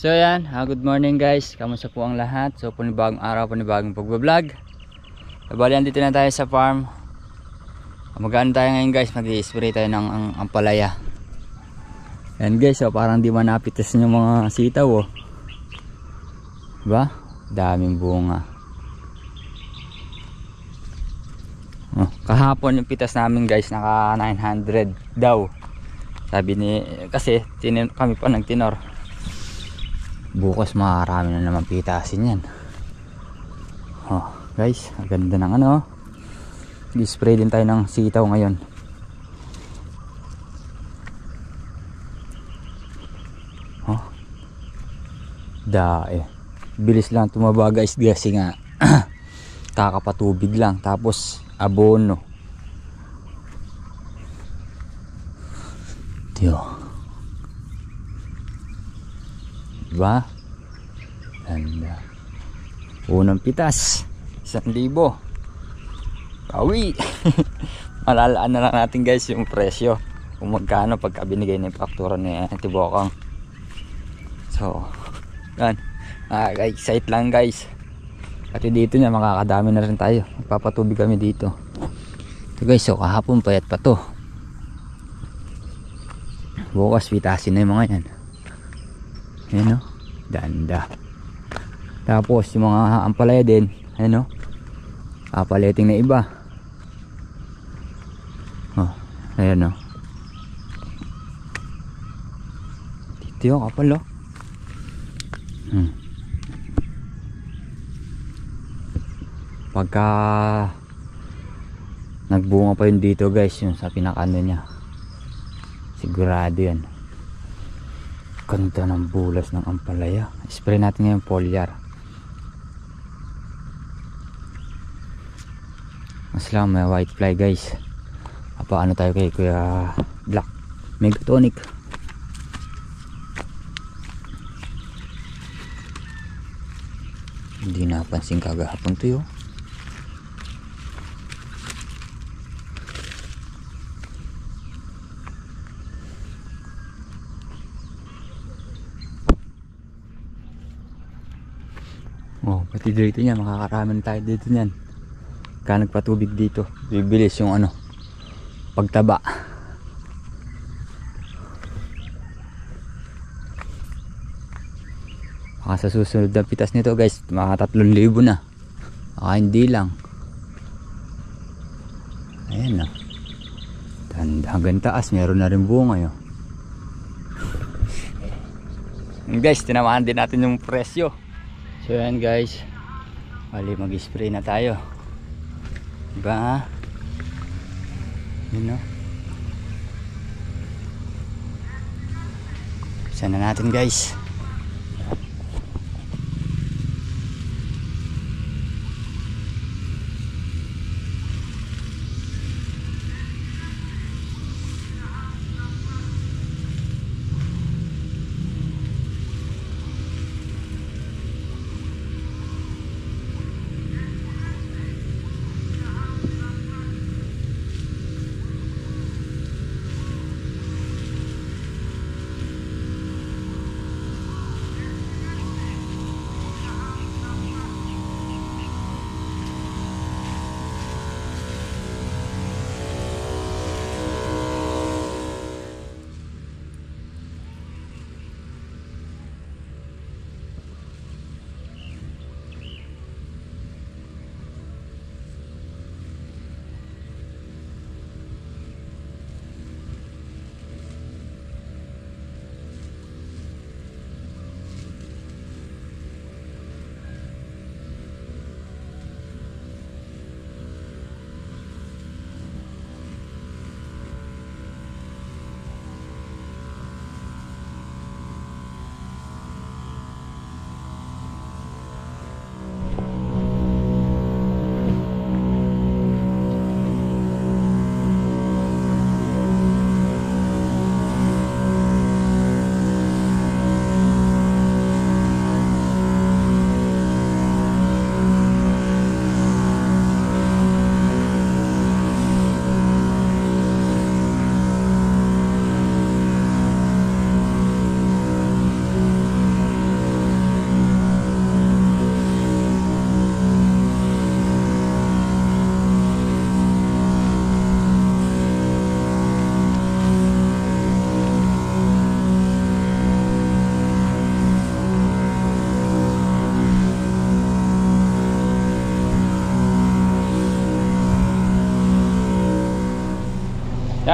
So yan, good morning guys. Kamusta po ang lahat? So panibagong araw, panibagong pagbablog. Bali, andito na tayo sa farm. Mag-ano tayo ngayon guys, mag-i-spray tayo ng ampalaya. Yan guys, so parang di manapitas yung mga sitaw oh. Diba? Daming bunga. Oh, kahapon yung pitas namin guys, naka 900 daw. Sabi ni, kasi kami pa nagtinor. Bukas marami na naman pitasin yan. Oh, guys, ang ganda ng ano. I-spray din tayo ng sitaw ngayon. Oh. Dae. Bilis lang tumaba guys kasi nga kakapatubig lang tapos abono. Tiyo. Diba? Ganda. Unang pitas 1,000. Kawi. Malalaan na lang natin guys yung presyo kung magkano pagka binigay na yung faktura ni Tibokang. So yan, excite lang guys. Pati dito niya makakadami na rin tayo. Magpapatubig kami dito. So guys, so kahapon payat pa to. Bukas pitasin na yung mga yan. Ayan o, danda. Tapos yung mga ampalaya din, ayan o, apaleting na iba. Oh, ayan o. Dito yung kapal o. Pagka nagbunga pa yun dito guys, yung sa pinakano niya, sigurado yan. Ganda ng bulas ng ampalaya. Spray natin ngayon foliar. Mas lang may white fly guys. Paano tayo kay Kuya Black Megatonic. Hindi napansin kagahapon to yun. Oh, pati dito niya, makakaraman tayo dito niyan. Kaya nagpatubig dito, bibilis yung ano, pagtaba. Baka sa susunod na pitas nito guys, mga 3,000 na. Baka hindi lang. Ayan na. Hanggang taas, meron na rin bunga yun. Guys, tinamaan din natin yung presyo. So yan guys, bali mag-spray na tayo. Diba? Yun no. Sana natin guys.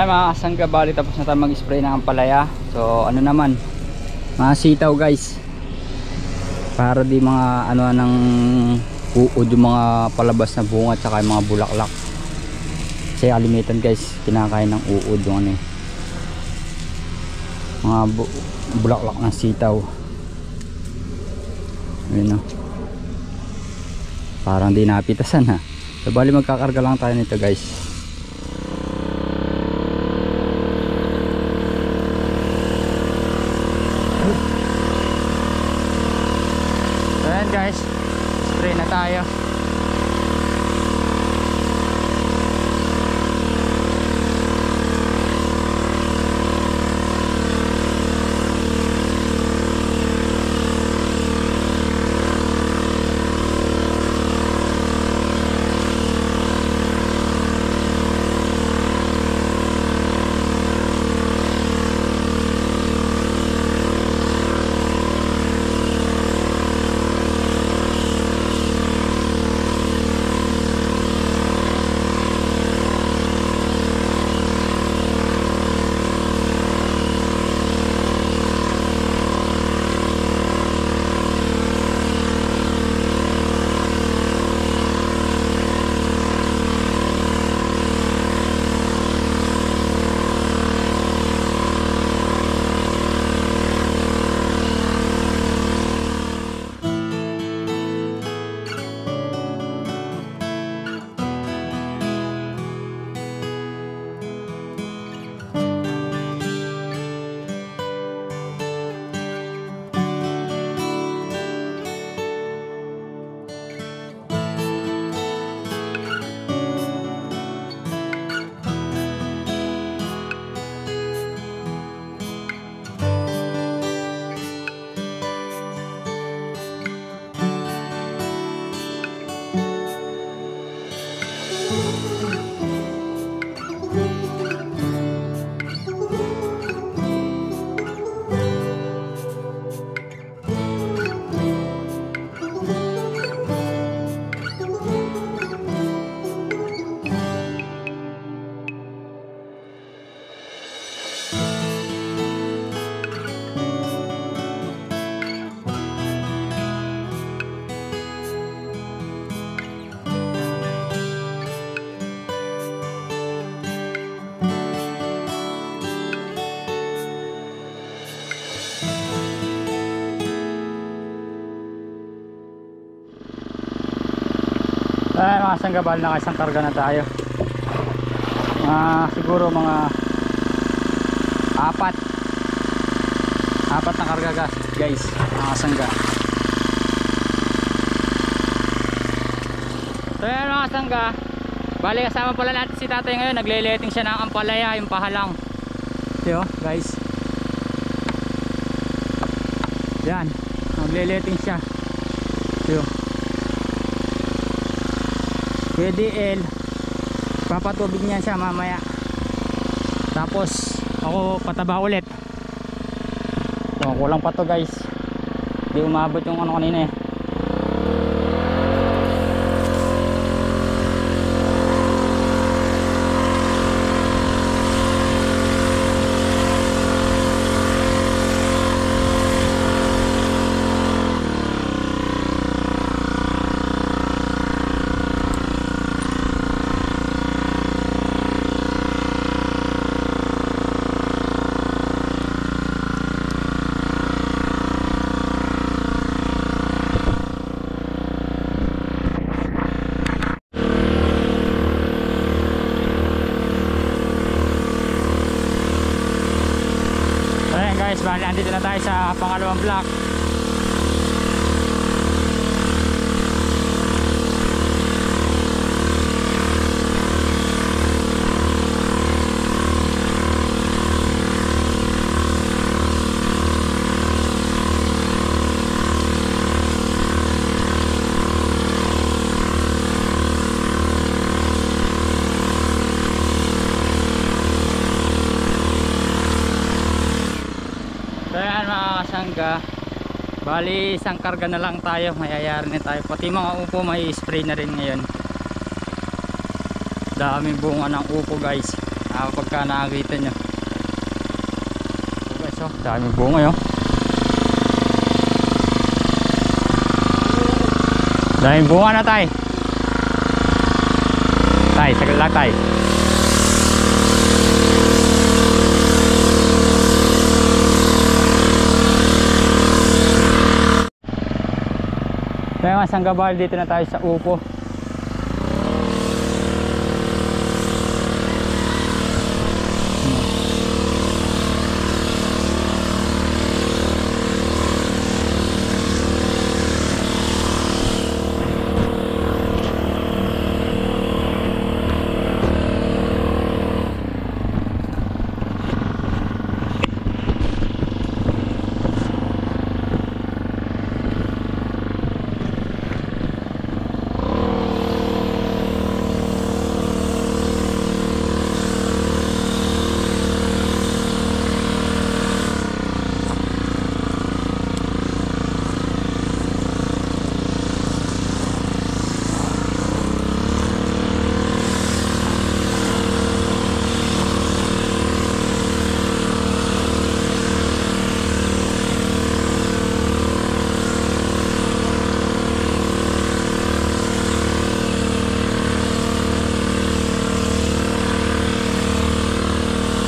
Kaya mga kasangga, bali tapos na tayo mag-spray ng ampalaya. So ano naman, mga sitaw guys, para di mga ano ng uod yung mga palabas na bunga at saka yung mga bulaklak. Kasi kalimitan guys, kinakain ng uod yung ano, mga bulaklak ng sitaw. Ayun, no? Parang di napitasan ha. So bali magkakarga lang tayo nito guys. Guys, spray na tayo. Ay, mga sanggabal, nakasang karga na tayo. Siguro mga apat na karga guys, mga sangga. So yan mga sangga, bali kasama pala natin si tatay ngayon. Nagle-letting siya ng ampalaya, yung pahalang. Yo guys, yan, nagle-letting siya. Yo, KDL, papatubig niya siya mamaya. Tapos ako pataba ulit. So kulang pa to guys, di umabot yung ano kanina eh. Guys, bali andito na tayo sa pangalawang block. Sangga, bali isang karga na lang tayo, mayayari na tayo. Pati mga upo may spray na rin ngayon. Daming bunga ng upo guys. pagka nakakita nyo. So guys, oh, daming bunga yun. Daming bunga na tay. Tay, sagal lang tay. Kaya nga Sanggabal, dito na tayo sa upo.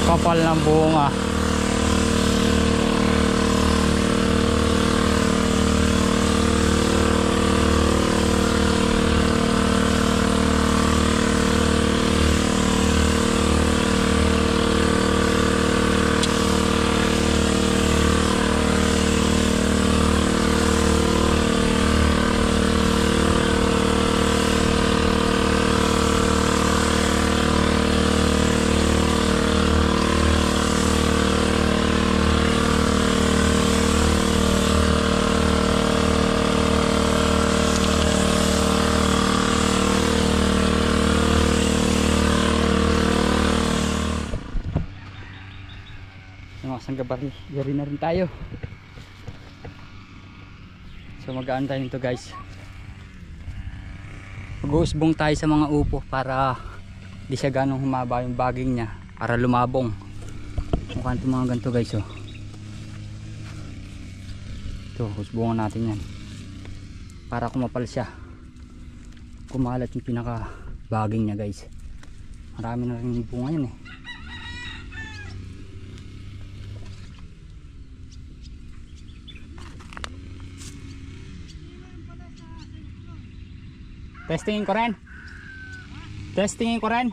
Kapal ng bunga. Sanggabal, yari na rin tayo. So magaan tayo nito guys. Mag-uusbong tayo sa mga upo para di siya ganong humaba yung baging niya, para lumabong. Mukha ito mga ganito guys, oh. Ito, usbongan natin yan para kumapal siya, kumalat yung pinaka baging niya guys. Marami na rin bunga yan eh. Testingin ko rin. Testingin ko rin.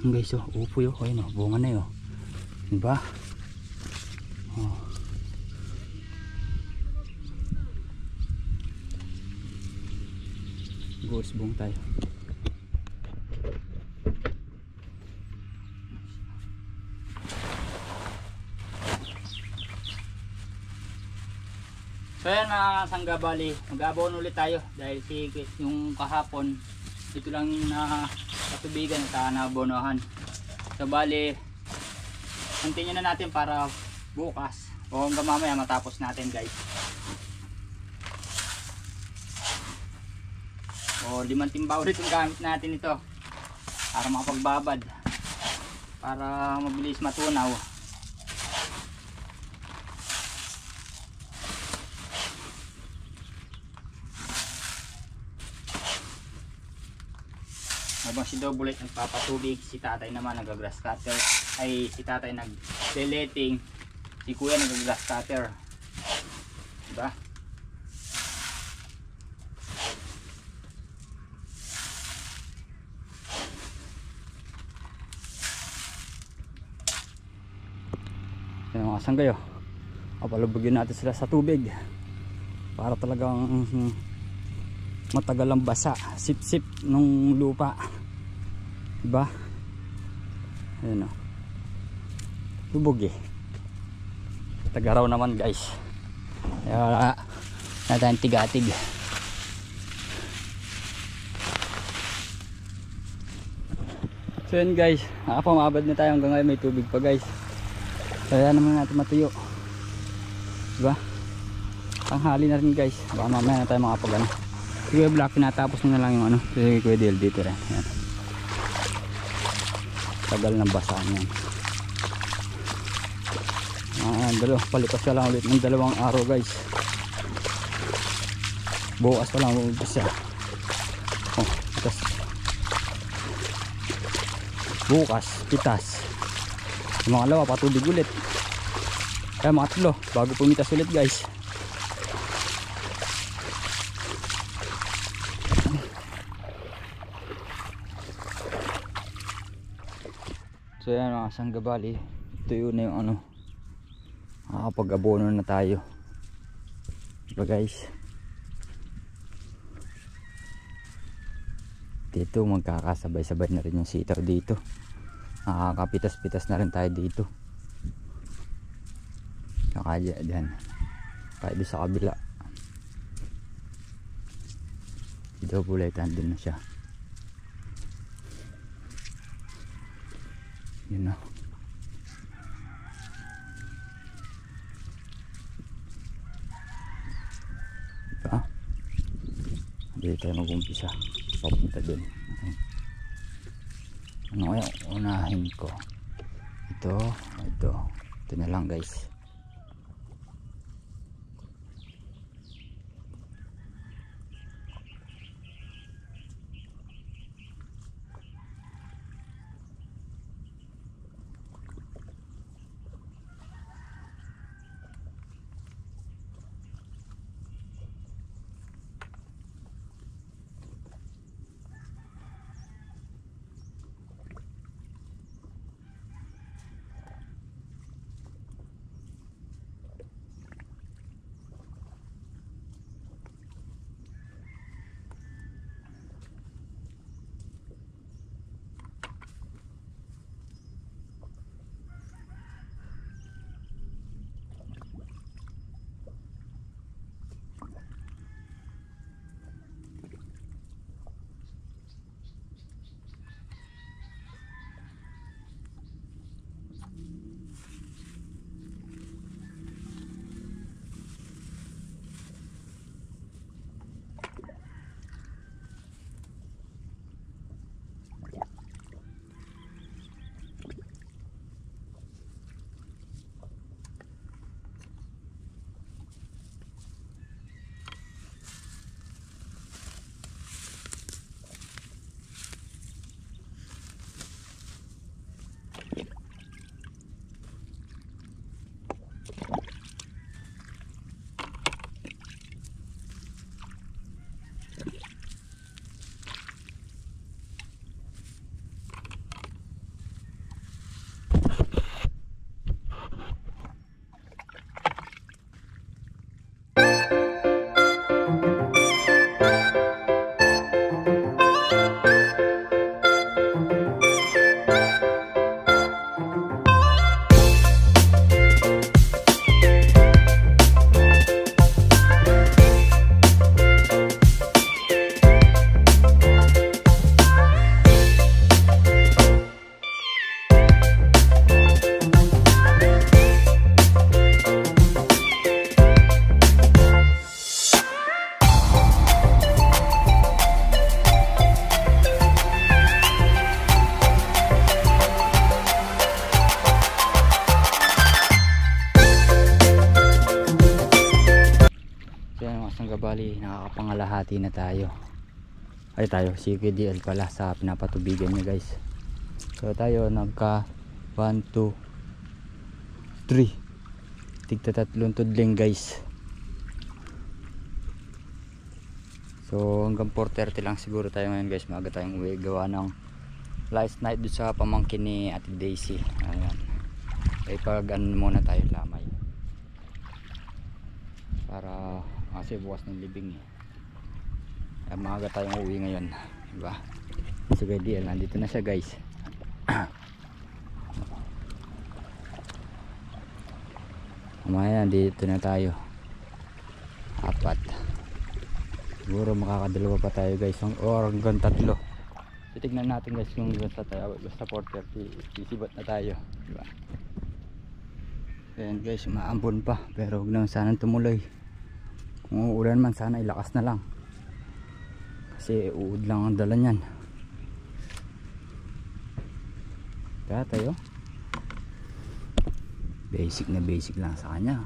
Guys, oh, upo yun. Ayun, oh, bunga na yun. Diba? Oh. Gusbong tayo. So yan mga Sanggabali, mag-abon ulit tayo dahil yung kahapon dito lang na katubigan at nabonohan. So bali, continue na natin para bukas o hanggang mamaya matapos natin guys. O 5 timba ulit yung gamit natin ito para makapagbabad, para mabilis matunaw. Habang si Double nagpapatubig, si tatay naman nag-grass cutter. Ay, si tatay nag-deleting, si kuya nag-grass cutter. Diba? Yan mga sanggayo, papalubugin natin sila sa tubig para talagang matagal ang basa, sip-sip ng lupa. Diba? Ayan o, lubog eh. Tagaraw naman guys, kaya natin tigatig. So yan guys, nakapamabad na tayo hanggang ngayon, may tubig pa guys. Kaya naman natin matuyo, diba? tanghali na rin guys, baka mamaya na tayo makapag ano. Sige Black, pinatapos na lang yung ano, sige Kuya Del dito rin. Ayan. Tagal ng basaan yan. Palipas ka lang ulit ng 2 araw guys. Bukas pa lang umpisa. Oh, pitas. Bukas, pitas. Yung mga lawa, patubig ulit. Kaya mga 3 bago pumitas ulit guys. So yan mga sanggabali, ito yun na yung ano, nakakapag-abono na tayo, diba guys. Dito magkakasabay-sabay na rin yung sitaw dito, nakakapitas-pitas na rin tayo dito. Saka dyan, kahit doon sa kabila dito bulitan din na siya. Yun na. Diba? Dito tayo mag-umpisa. Papunta dun. Ano kaya unahin ko? Ito na lang guys. Bali nakakapangalahati na tayo. Ay tayo, si KDL pala sa pinapatubigan niya guys. So tayo nagka 1, 2, 3 tigta 3 tudling guys. So hanggang 4:30 lang siguro tayo ngayon guys. Maaga tayong uwi, gawa ng last night doon sa pamangkin ni Ate Daisy. Ayan, ay pag ano muna tayo lamay para kasi bukas ng libing eh. Kaya maaga tayong uwi ngayon, diba? So KDL nandito na siya guys. Mamaya dito na tayo, 4 siguro makakadalawa pa tayo guys, or hanggang 3. Titignan natin guys kung basta tayo, basta 4:30 sisibat na tayo, diba? Ayan guys, maambon pa pero huwag lang sanang tumuloy. Umuulan man, sana ilakas na lang. Kasi uod lang ang dala niyan. Kaya tayo. Basic na basic lang sa kanya.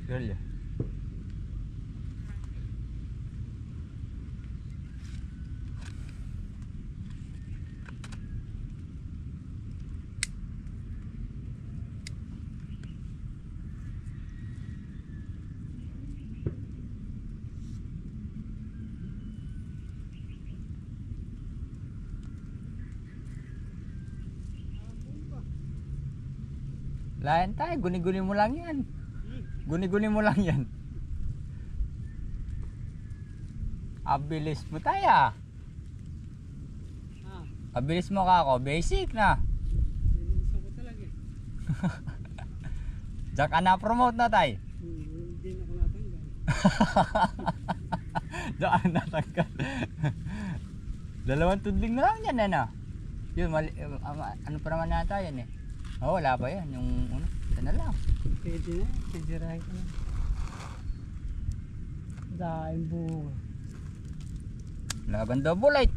Girl. Lain tayo, guni-guni mo lang yan. Guni-guni mo lang yan. Abilis mo tayo. Abilis mo ka ako, basic na. Gusto ko talaga. Diyan ka na promote na tayo. Hindi na ako natanggal. Diyan ka na natanggal. Dalawang tudling na lang yan, ano? Yun, ano pa naman nata yan eh. Oh, wala pa yan. Yung ano, ito na lang. Pwede na, sisirahin ko na. Dahil buo. Laban double light.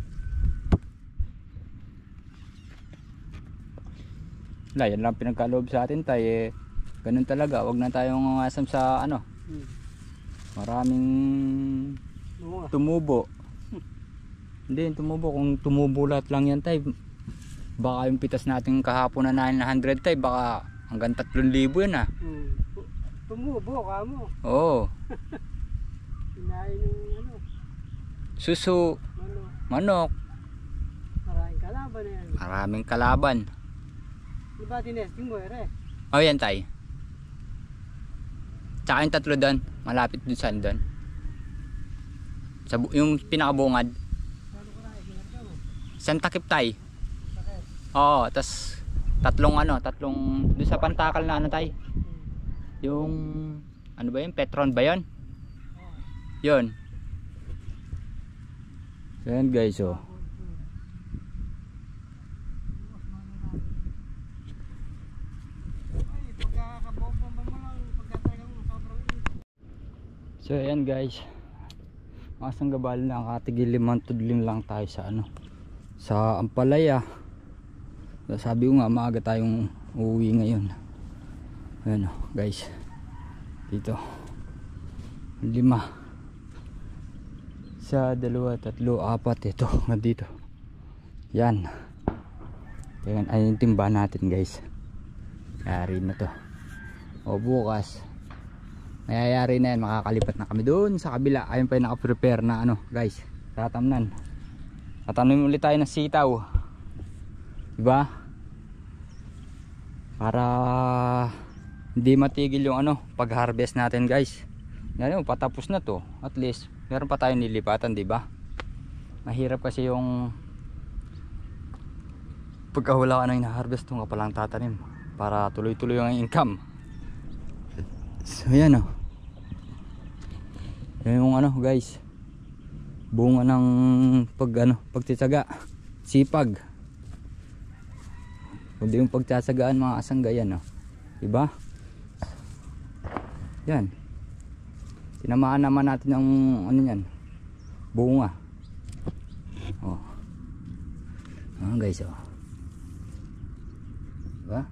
Wala, yan lang pinagkaloob sa atin tayo eh. Ganun talaga, wag na tayong asam sa ano. Maraming tumubo. Hindi, tumubo. Kung tumubo lahat lang yan tayo, baka yung pitas natin kahapon na 900 tayo, baka hanggang 3,000 yan ah. Tumubo ka mo. Oo. Hinahin ng ano, Suso, manok. maraming kalaban na yan. Maraming kalaban. Di ba tinesting mo ere? Oh, yan tayo. Tsaka yung 3 doon, malapit dun saan doon. Sa yung pinakabungad. Saan ko na, isinarga mo? Saan takip tayo? Sakit. Oo, tas tatlong doon sa pantakal na ano tayo. Yung ano ba yun? Petron ba yun? Yun. So yan guys, oh. So ayan guys, makasang gabal na katigil 5 tudling lang tayo sa ano, sa Ampalaya. Sabi ko nga maaga tayong uuwi ngayon. Ayan o guys, dito 5 sa 2, 3, 4 ito nandito. Yan, ayan ay yung timba natin guys. Yari na to. O bukas mayayari na yan, makakalipat na kami doon sa kabila. Ayun pa yung nakaprepare na ano guys, tatamnan. Tatanim ulit tayo ng sitaw, diba? Para hindi matigil yung ano pag harvest natin guys. Ngayon patapos na to, at least meron pa tayong nilipatan, diba? Mahirap kasi yung pagkahula ka na ina-harvest mo ka palang tatanim para tuloy-tuloy ang income. So yan o, yan yung ano guys, bunga ng pagtitsaga, sipag. Hindi yung pagtsatsagaan mga kasanggayan, no? Diba? Yan, tinamaan naman natin yung ano yan, bunga. Oh, guys, oh, diba?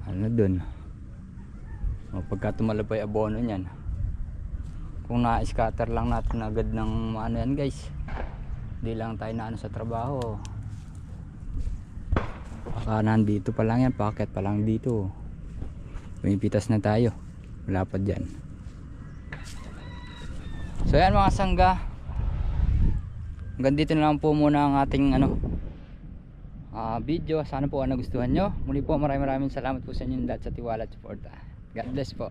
Ano dun, pagka tumalabay abono nyan, kung na-scatter lang natin agad ng ano yan guys, hindi lang tayo na ano sa trabaho, baka nandito pa lang yan, packet pa lang dito, pumipitas na tayo, wala pa dyan. So yan mga sangga, hanggang dito na lang po muna ang ating ano video. Sana po nagustuhan nyo. Muli po maraming salamat po sa inyo lahat sa tiwala at support. God bless po.